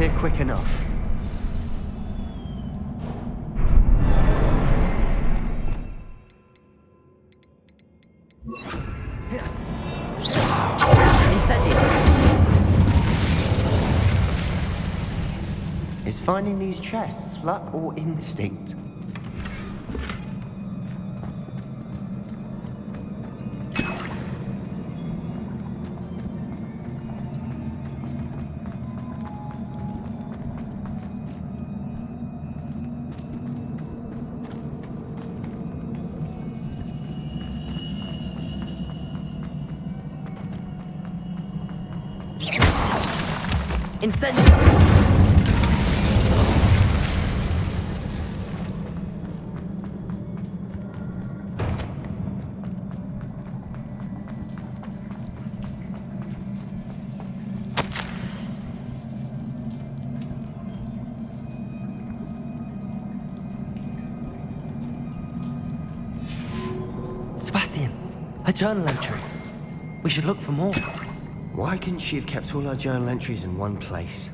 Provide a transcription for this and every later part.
here quick enough. Is finding these chests luck or instinct? Incendio! Sebastian, a journal entry. We should look for more. Why couldn't she have kept all her journal entries in one place?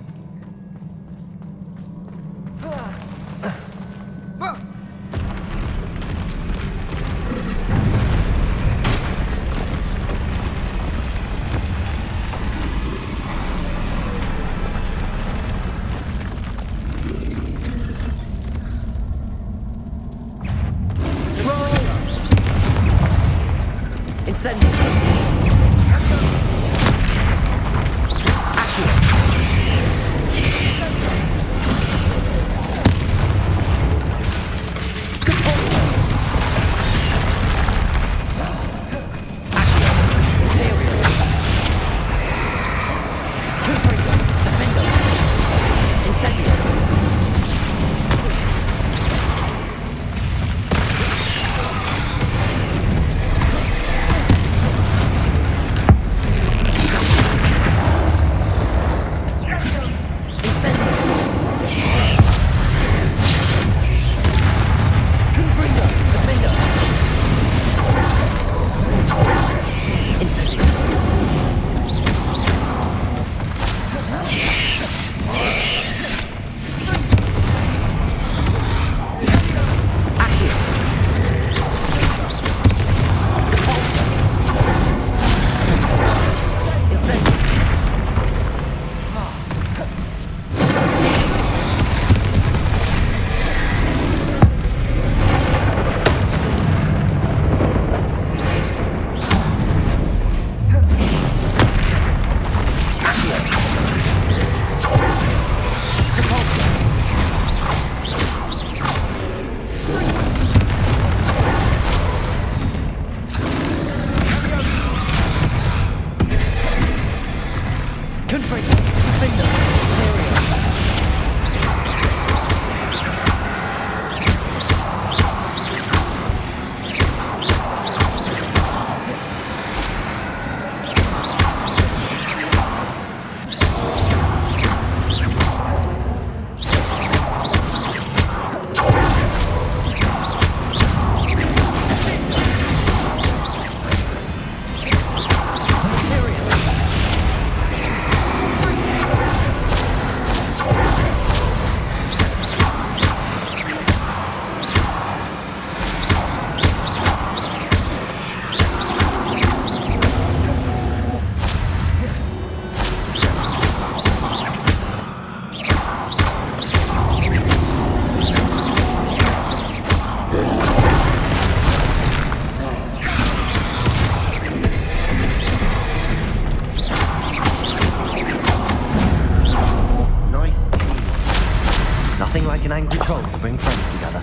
An angry troll to bring friends together.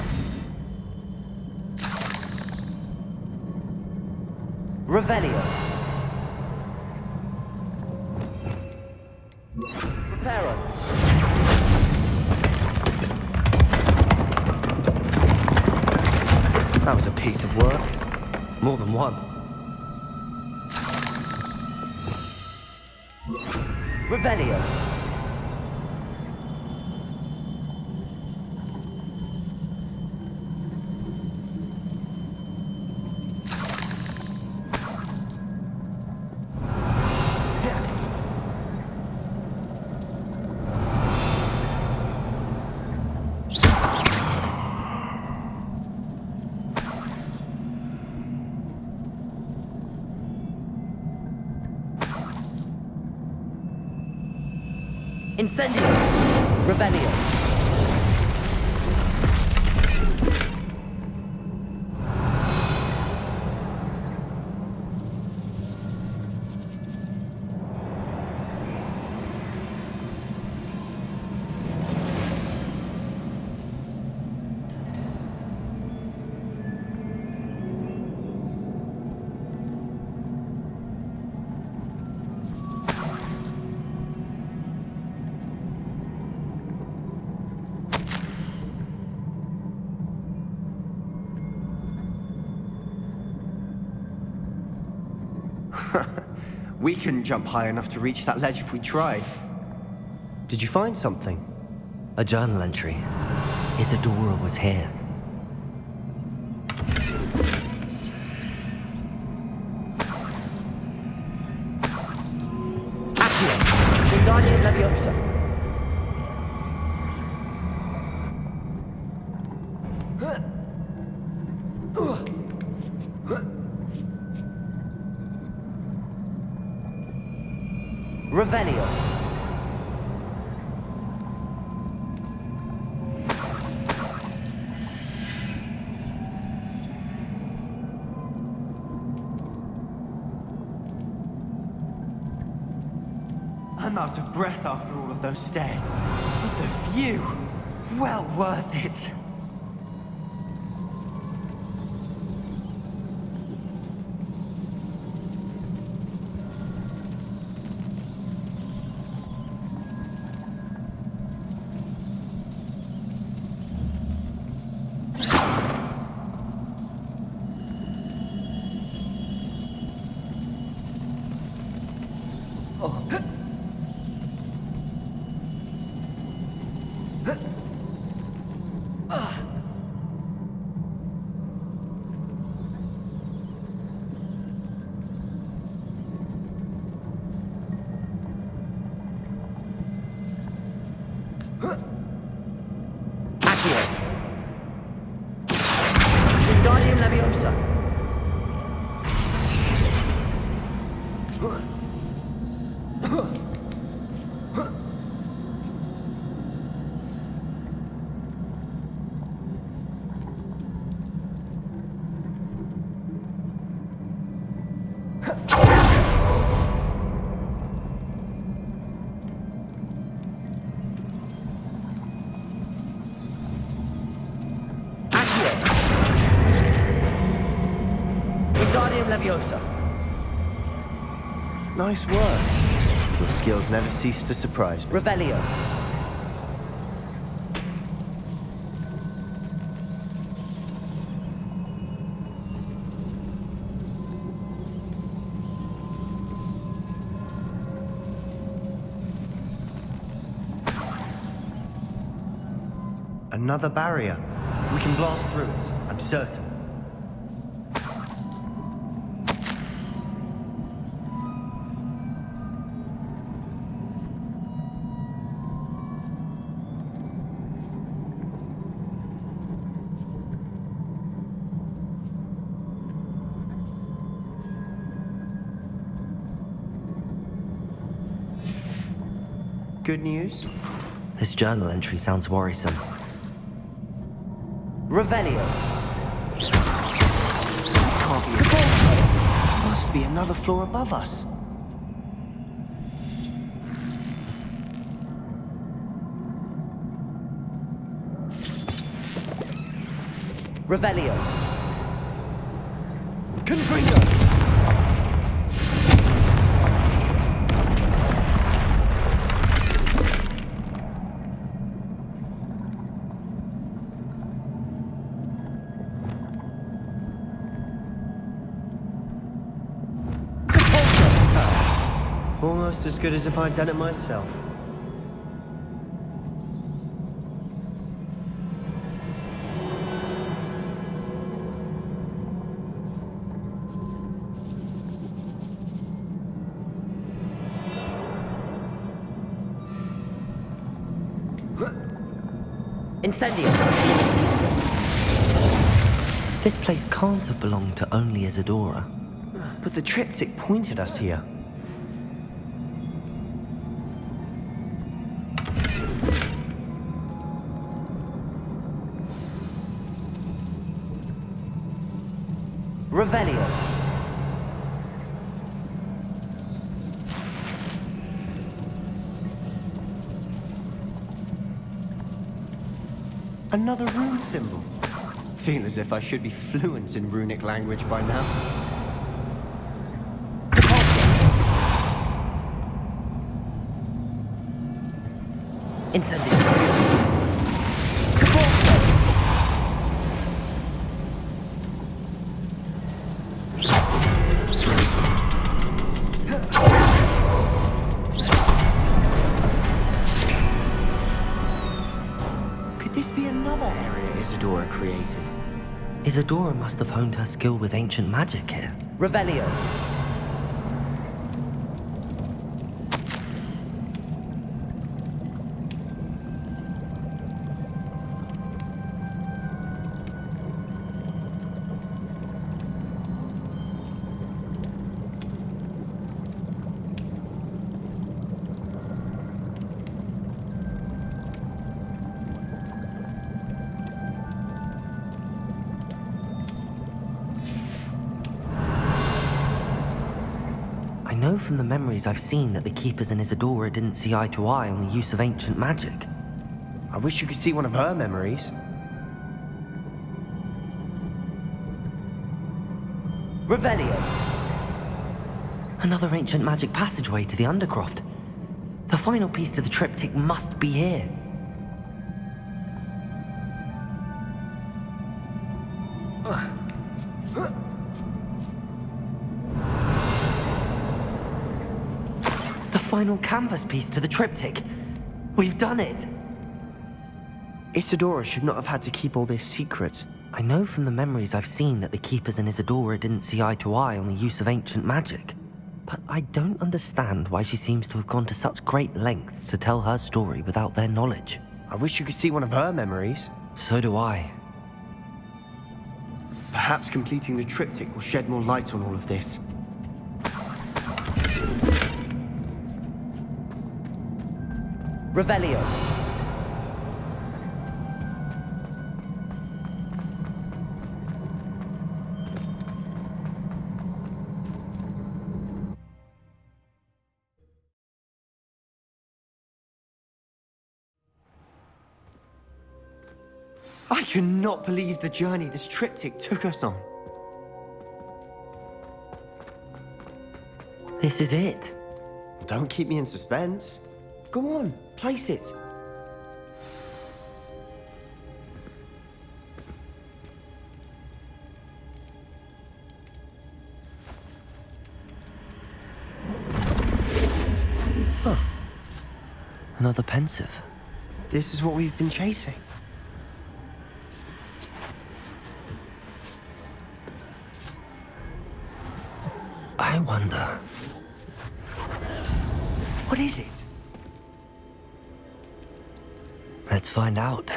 Revelio. Reparo. That was a piece of work. More than one. Revelio. Incendio! Revelio! We couldn't jump high enough to reach that ledge if we tried. Did you find something? A journal entry. Isadora was here. Accio! Wingardium Leviosa! Revelio. I'm out of breath after all of those stairs. But the view! Well worth it. Wingardium Leviosa. Wingardium Leviosa. Nice work. Your skills never cease to surprise me. Revelio. Another barrier. We can blast through it, I'm certain. Good news? This journal entry sounds worrisome. Revelio. This can't be it. Must be another floor above us. Revelio. Confringo! Almost as good as if I'd done it myself. Incendio. This place can't have belonged to only Isadora. But the triptych pointed us here. Revelio. Another rune symbol. Feel as if I should be fluent in runic language by now. Incendio. Could this be another area Isadora created? Isadora must have honed her skill with ancient magic here. Revelio. I know from the memories I've seen that the Keepers and Isadora didn't see eye to eye on the use of ancient magic. I wish you could see one of her memories. Revelio. Another ancient magic passageway to the Undercroft. The final piece to the triptych must be here. The final canvas piece to the triptych. We've done it! Isadora should not have had to keep all this secret. I know from the memories I've seen that the Keepers and Isadora didn't see eye to eye on the use of ancient magic. But I don't understand why she seems to have gone to such great lengths to tell her story without their knowledge. I wish you could see one of her memories. So do I. Perhaps completing the triptych will shed more light on all of this. Revelio. I cannot believe the journey this triptych took us on. This is it. Don't keep me in suspense. Go on, place it. Huh. Another pensive. This is what we've been chasing. I wonder. What is it? Let's find out.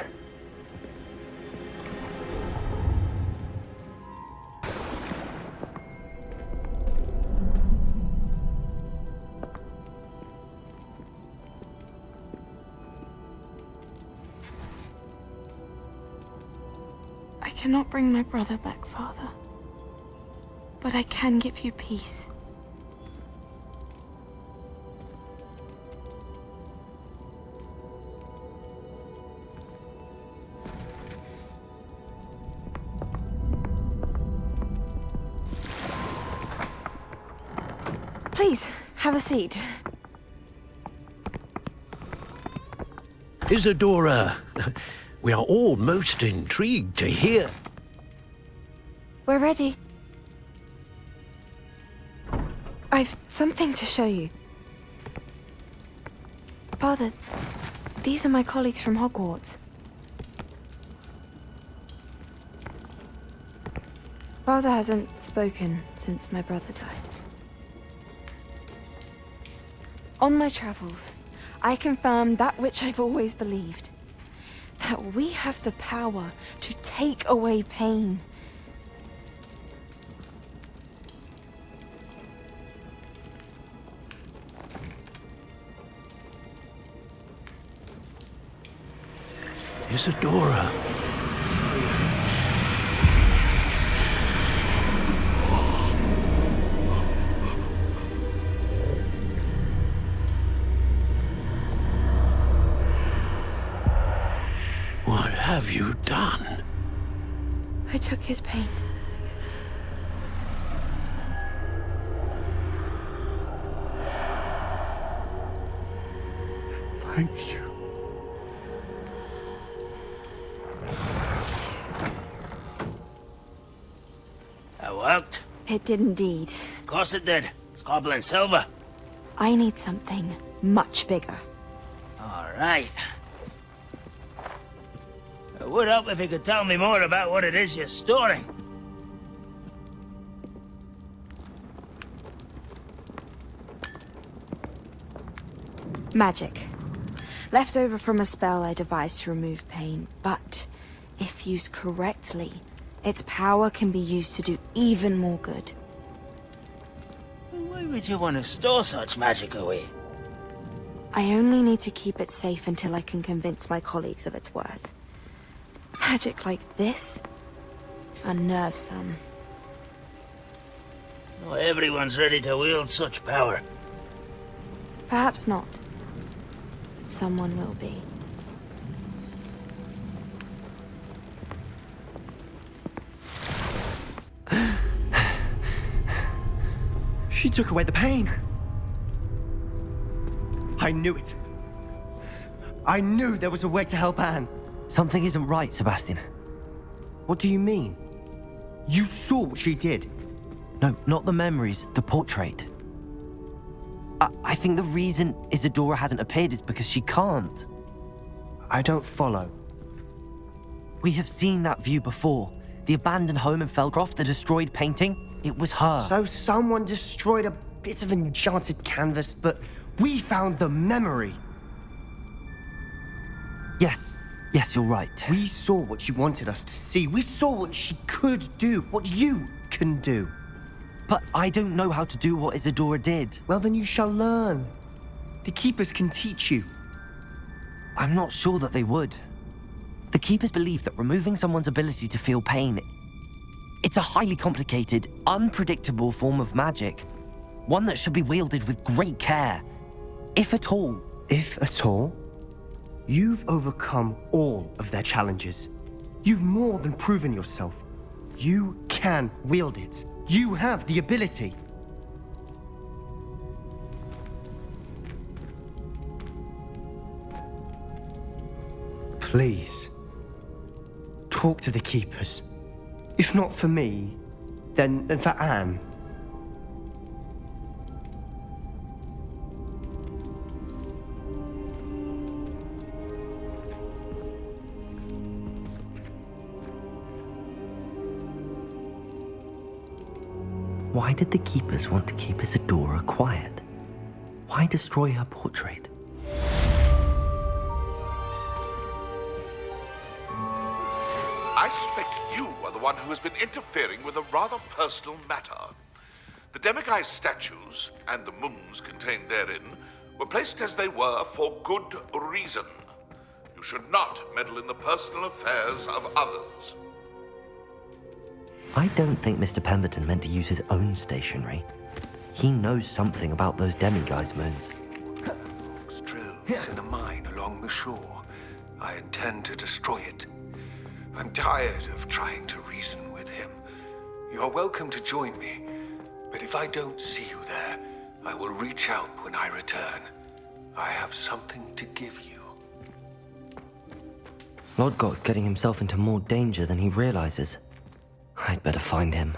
I cannot bring my brother back, Father. But I can give you peace. Please, have a seat. Isadora, we are all most intrigued to hear. We're ready. I've something to show you. Father, these are my colleagues from Hogwarts. Father hasn't spoken since my brother died. On my travels, I confirmed that which I've always believed. That we have the power to take away pain. Isadora. have you done? I took his pain. Thank you. That worked. It did indeed. Of course it did. It's goblin silver. I need something much bigger. All right. It would help if you could tell me more about what it is you're storing. Magic. Left over from a spell I devised to remove pain, but if used correctly, its power can be used to do even more good. Why would you want to store such magic away? I only need to keep it safe until I can convince my colleagues of its worth. Magic like this unnerves some. Not everyone's ready to wield such power. Perhaps not. Someone will be. She took away the pain. I knew it. I knew there was a way to help Anne. Something isn't right, Sebastian. What do you mean? You saw what she did. No, not the memories, the portrait. I think the reason Isadora hasn't appeared is because she can't. I don't follow. We have seen that view before. The abandoned home in Felcroft, the destroyed painting, it was her. So someone destroyed a bit of enchanted canvas, but we found the memory. Yes, you're right. We saw what she wanted us to see. We saw what she could do, what you can do. But I don't know how to do what Isadora did. Well, then you shall learn. The Keepers can teach you. I'm not sure that they would. The Keepers believe that removing someone's ability to feel pain, it's a highly complicated, unpredictable form of magic. One that should be wielded with great care, if at all. If at all? You've overcome all of their challenges. You've more than proven yourself. You can wield it. You have the ability. Please, talk to the Keepers. If not for me, then for Anne. Why did the Keepers want to keep Isadora quiet? Why destroy her portrait? I suspect you are the one who has been interfering with a rather personal matter. The demiguise statues and the mums contained therein were placed as they were for good reason. You should not meddle in the personal affairs of others. I don't think Mr. Pemberton meant to use his own stationery. He knows something about those demiguise moons. Drills in a mine along the shore. I intend to destroy it. I'm tired of trying to reason with him. You're welcome to join me, but if I don't see you there, I will reach out when I return. I have something to give you. Lodgok's getting himself into more danger than he realizes. I'd better find him.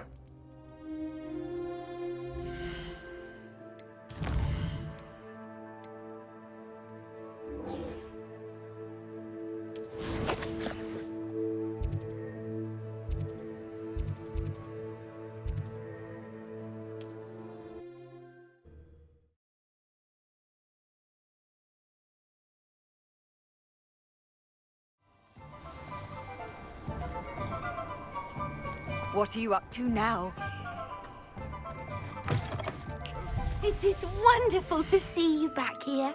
What are you up to now? It is wonderful to see you back here.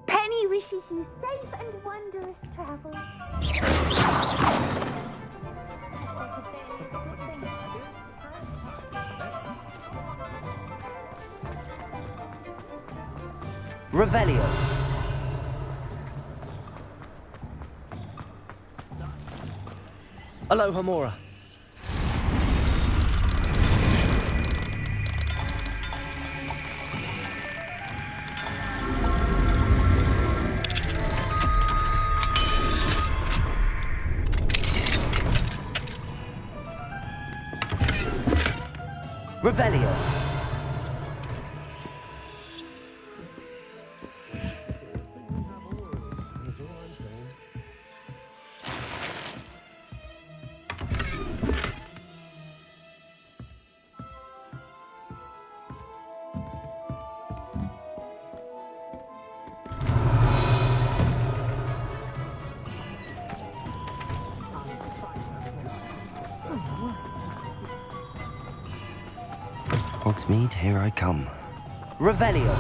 Penny wishes you safe and wondrous travels. Revelio. Aloha Mora. Revelio. Hogsmeade, here I come. Revelio.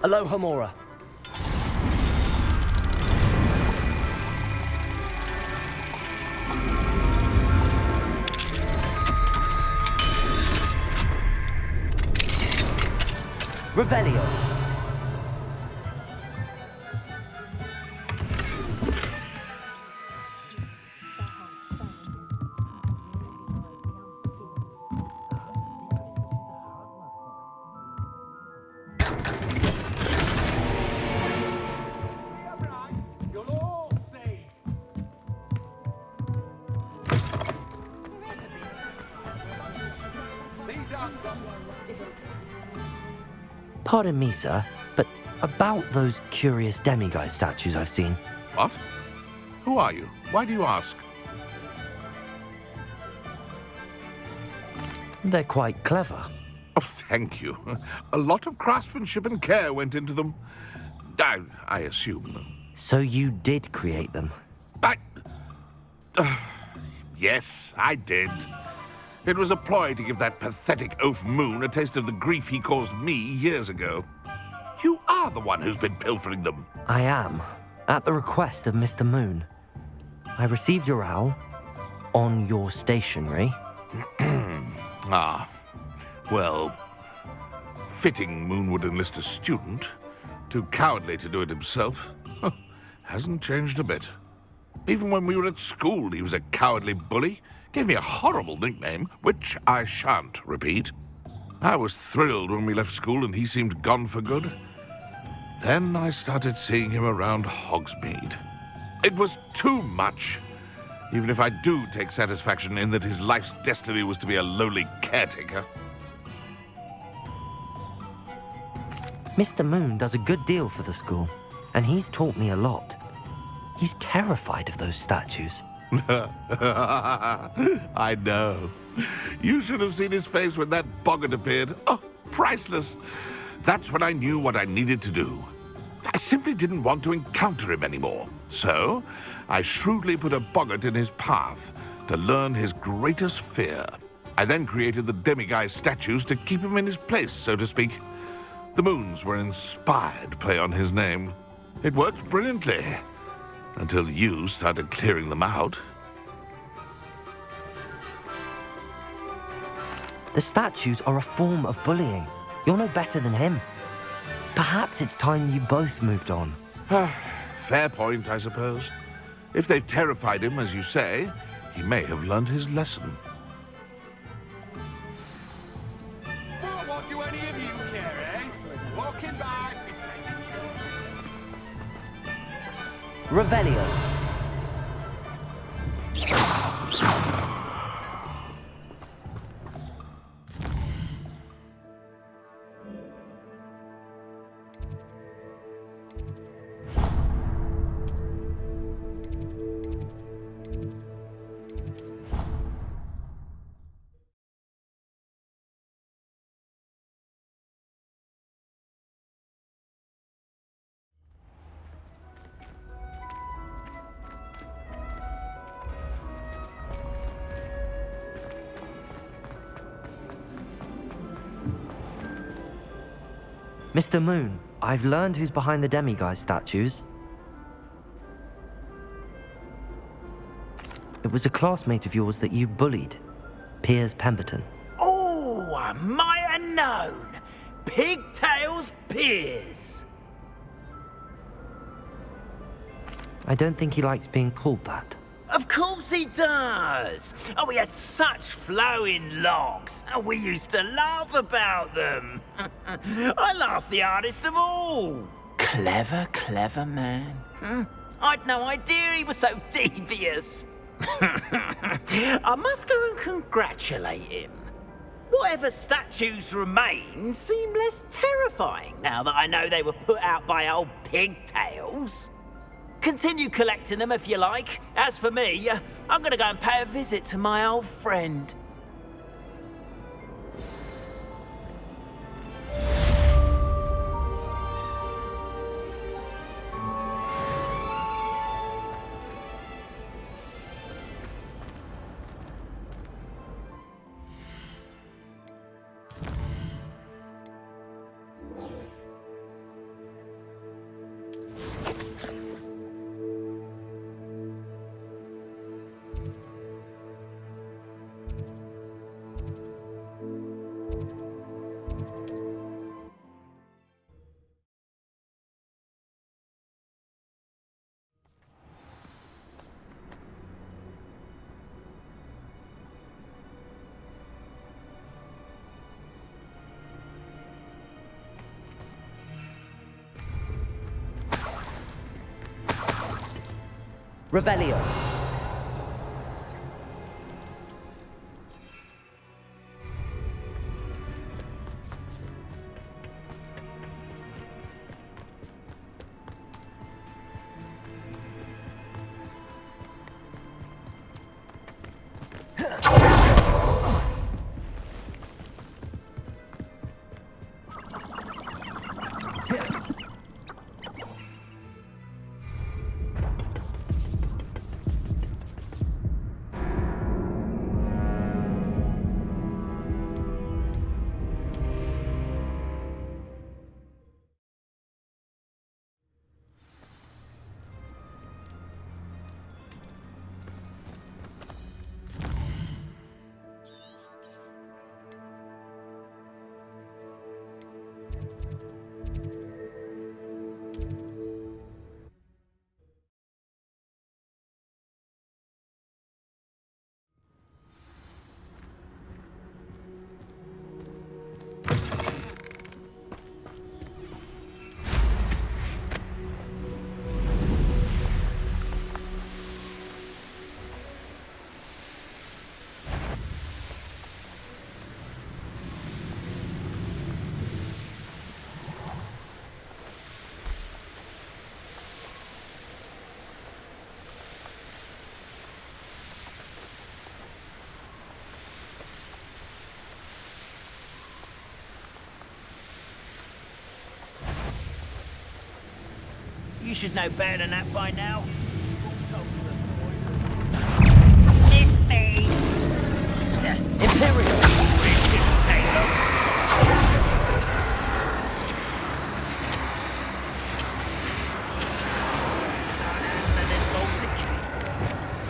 Aloha Mora. Revelio. Pardon me, sir, but about those curious demiguise statues I've seen. What? Who are you? Why do you ask? They're quite clever. Oh, thank you. A lot of craftsmanship and care went into them. I assume. So you did create them? Yes, I did. It was a ploy to give that pathetic oaf Moon a taste of the grief he caused me years ago. You are the one who's been pilfering them. I am, at the request of Mr. Moon. I received your owl on your stationery. Well, fitting Moon would enlist a student. Too cowardly to do it himself. Hasn't changed a bit. Even when we were at school, he was a cowardly bully. Gave me a horrible nickname, which I shan't repeat. I was thrilled when we left school and he seemed gone for good. Then I started seeing him around Hogsmeade. It was too much. Even if I do take satisfaction in that his life's destiny was to be a lowly caretaker. Mr. Moon does a good deal for the school, and he's taught me a lot. He's terrified of those statues. I know. You should have seen his face when that boggart appeared. Oh, priceless. That's when I knew what I needed to do. I simply didn't want to encounter him anymore. So, I shrewdly put a boggart in his path to learn his greatest fear. I then created the demiguise statues to keep him in his place, so to speak. The moons were inspired play on his name. It worked brilliantly. Until you started clearing them out. The statues are a form of bullying. You're no better than him. Perhaps it's time you both moved on. Fair point, I suppose. If they've terrified him, as you say, he may have learned his lesson. Well, what do any of you care, eh? Walking back. Revelio. Mr. Moon, I've learned who's behind the demiguise statues. It was a classmate of yours that you bullied, Piers Pemberton. Oh, I might have known. Pigtails Piers. I don't think he likes being called that. Of course he does. Oh, we had such flowing locks, and we used to laugh about them. I laughed the hardest of all. Clever, clever man. I'd no idea he was so devious. I must go and congratulate him. Whatever statues remain seem less terrifying now that I know they were put out by old pigtails. Continue collecting them if you like. As for me, I'm gonna go and pay a visit to my old friend. Revelio. You should know better than that by now. This thing. Imperial! It didn't take long.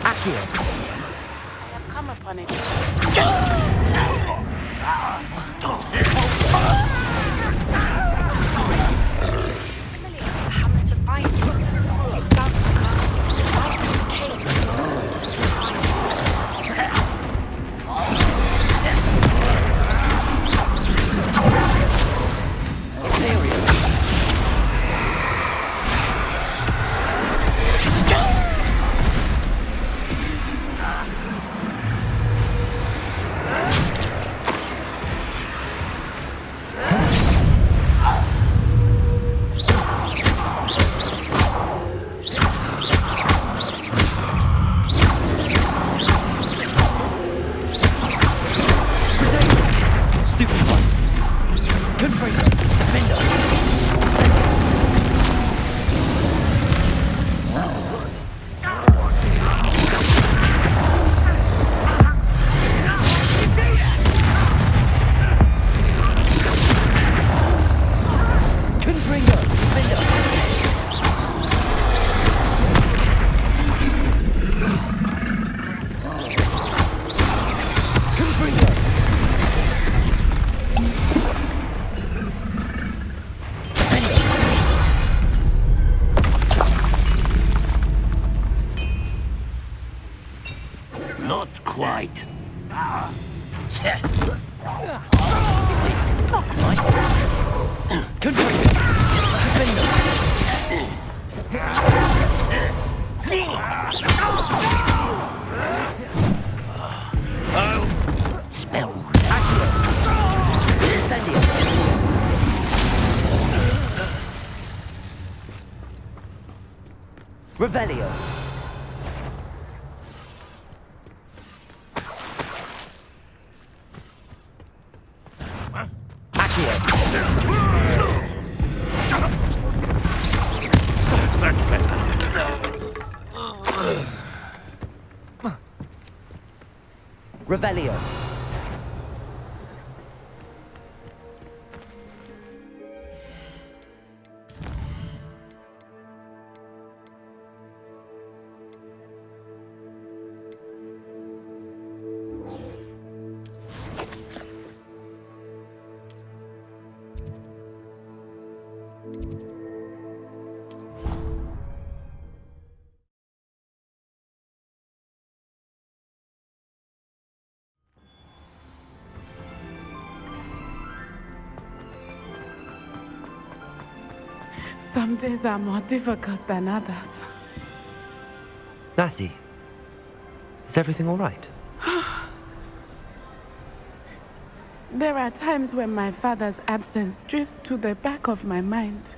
Accio. I have come upon it. Hamlet of Iron. It's south of the castle. Right in the cave. To the Spell. Incendio. Revelio. Accio. That's better. Revelio. Some days are more difficult than others. Natty, is everything all right? There are times when my father's absence drifts to the back of my mind,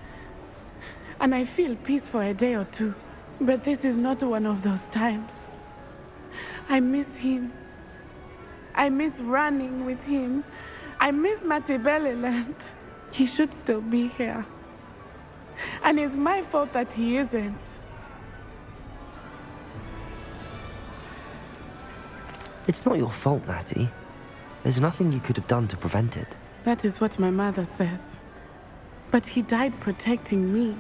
and I feel peace for a day or two. But this is not one of those times. I miss him. I miss running with him. I miss Matibeleland. He should still be here. And it's my fault that he isn't. It's not your fault, Natty. There's nothing you could have done to prevent it. That is what my mother says. But he died protecting me.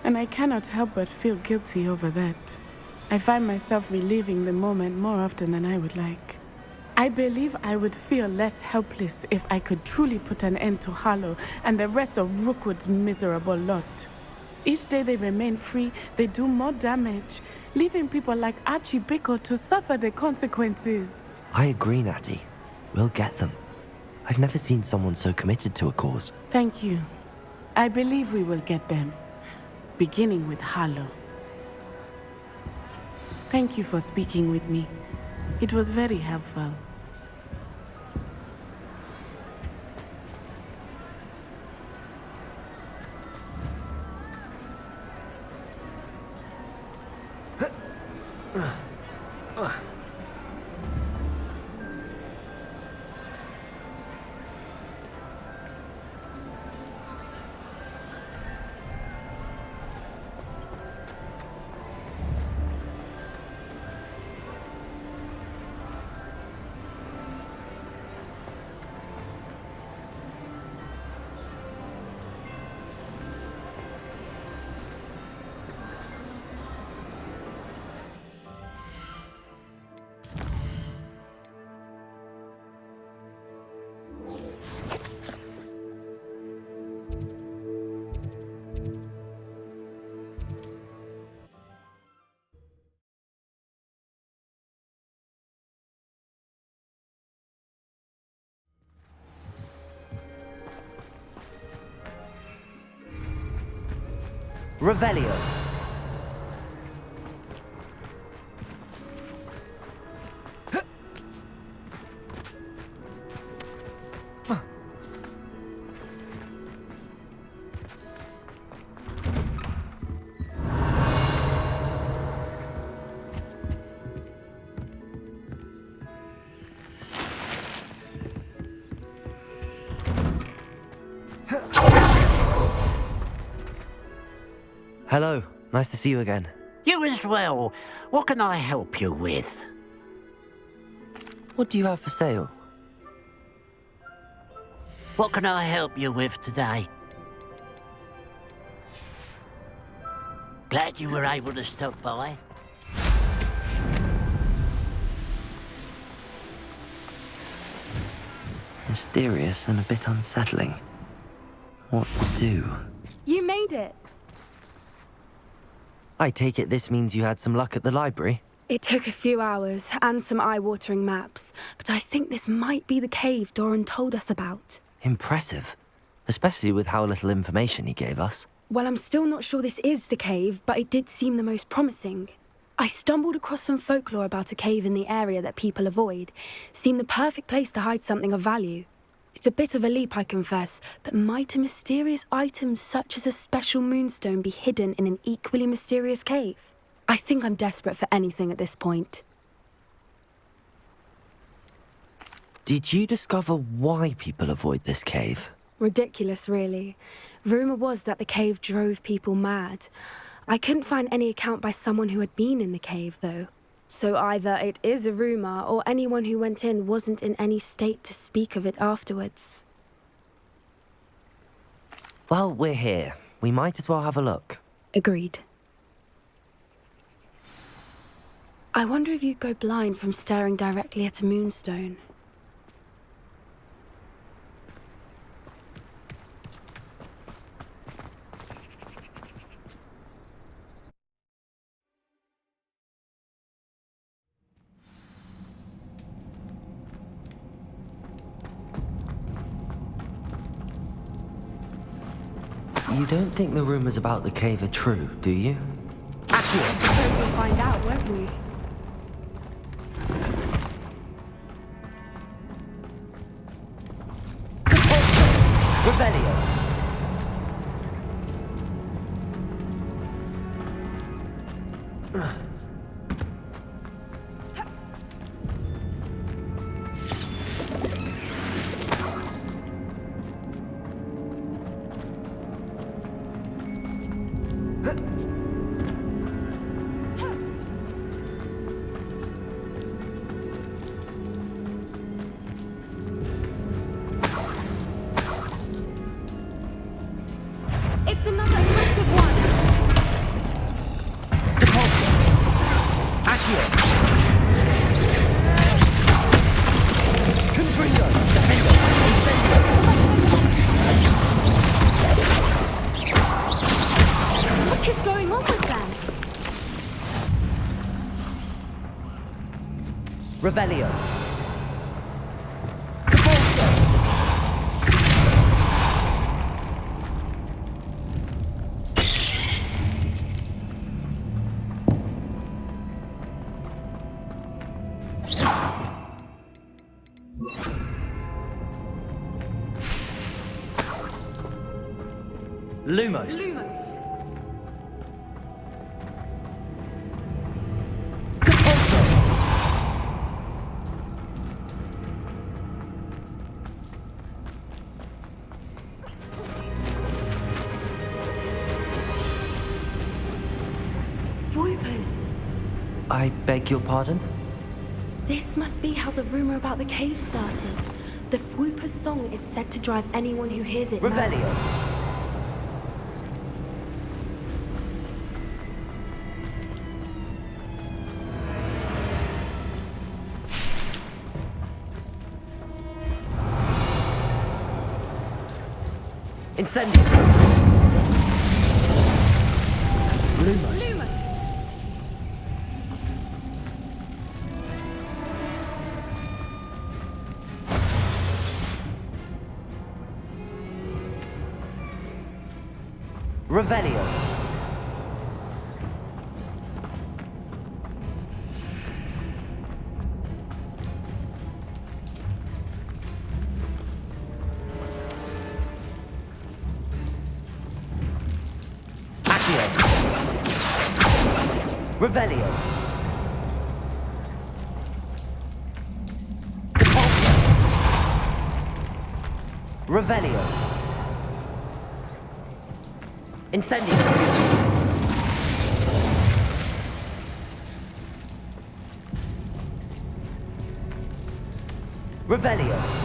And I cannot help but feel guilty over that. I find myself reliving the moment more often than I would like. I believe I would feel less helpless if I could truly put an end to Harlow and the rest of Rookwood's miserable lot. Each day they remain free, they do more damage, leaving people like Archie Bickle to suffer the consequences. I agree, Natty. We'll get them. I've never seen someone so committed to a cause. Thank you. I believe we will get them, beginning with Harlow. Thank you for speaking with me. It was very helpful. Revelio. Hello, nice to see you again. You as well. What can I help you with? What do you have for sale? What can I help you with today? Glad you were able to stop by. Mysterious and a bit unsettling. What to do? You made it. I take it this means you had some luck at the library? It took a few hours and some eye-watering maps, but I think this might be the cave Doran told us about. Impressive. Especially with how little information he gave us. Well, I'm still not sure this is the cave, but it did seem the most promising. I stumbled across some folklore about a cave in the area that people avoid. Seemed the perfect place to hide something of value. It's a bit of a leap, I confess, but might a mysterious item such as a special moonstone be hidden in an equally mysterious cave? I think I'm desperate for anything at this point. Did you discover why people avoid this cave? Ridiculous, really. Rumour was that the cave drove people mad. I couldn't find any account by someone who had been in the cave, though. So either it is a rumour, or anyone who went in wasn't in any state to speak of it afterwards. Well, we're here. We might as well have a look. Agreed. I wonder if you'd go blind from staring directly at a moonstone. You don't think the rumors about the cave are true, do you? I suppose we'll find out, won't we? Revelio! It's another immersive one! Depulso! Accio! Confringo! Defendo! Incendio! What is going on with them? Revelio! Lumos. Lumos. Voipers. I beg your pardon? This must be how the rumor about the cave started. The Whooper's song is said to drive anyone who hears it mad. Revelio. Incendio. Lumos. Lumos. Revelio. Accio. Revelio. Depulso. Revelio. Incendio. Revelio.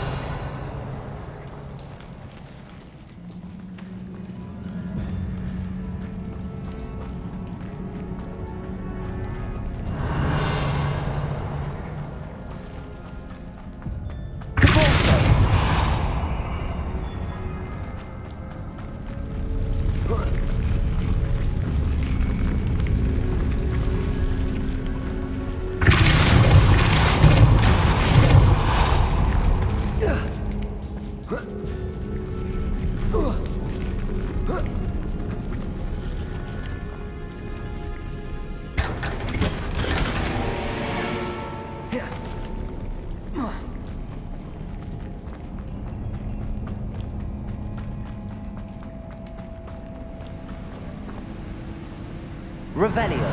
Revelio.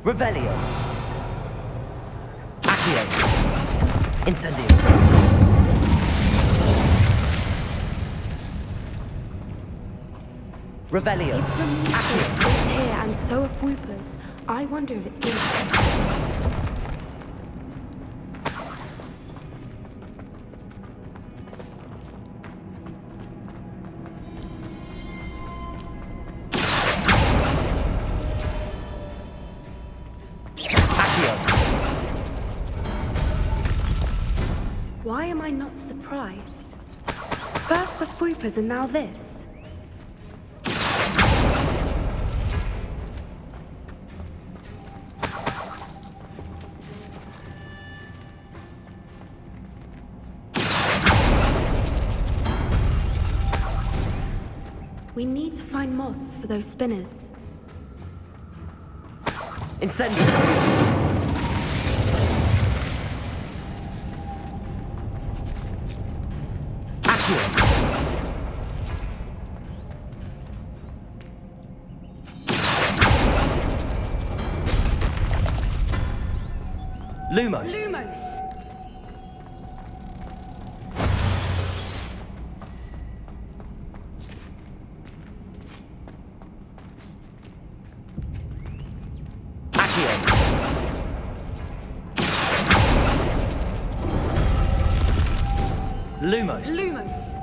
Revelio. Accio. Incendio. Revelio. If the music is here and so are Whoopers, I wonder if it's been... Why am I not surprised? First the Whoopers and now this. We need to find moths for those spinners. Incendio. Lumos. Lumos! Accio. Lumos. Lumos!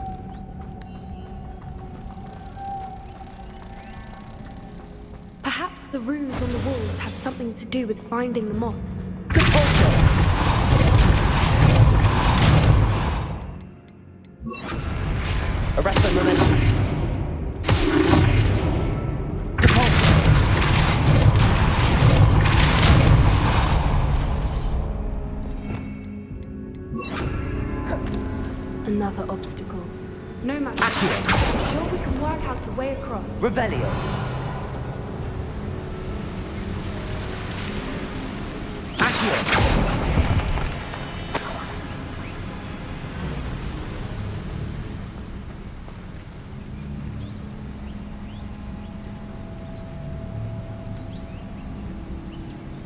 Perhaps the runes on the walls have something to do with finding the moths. Arrest them, momentum. Another obstacle. No matter. I'm sure we can work out a way across. Revelio. Accio.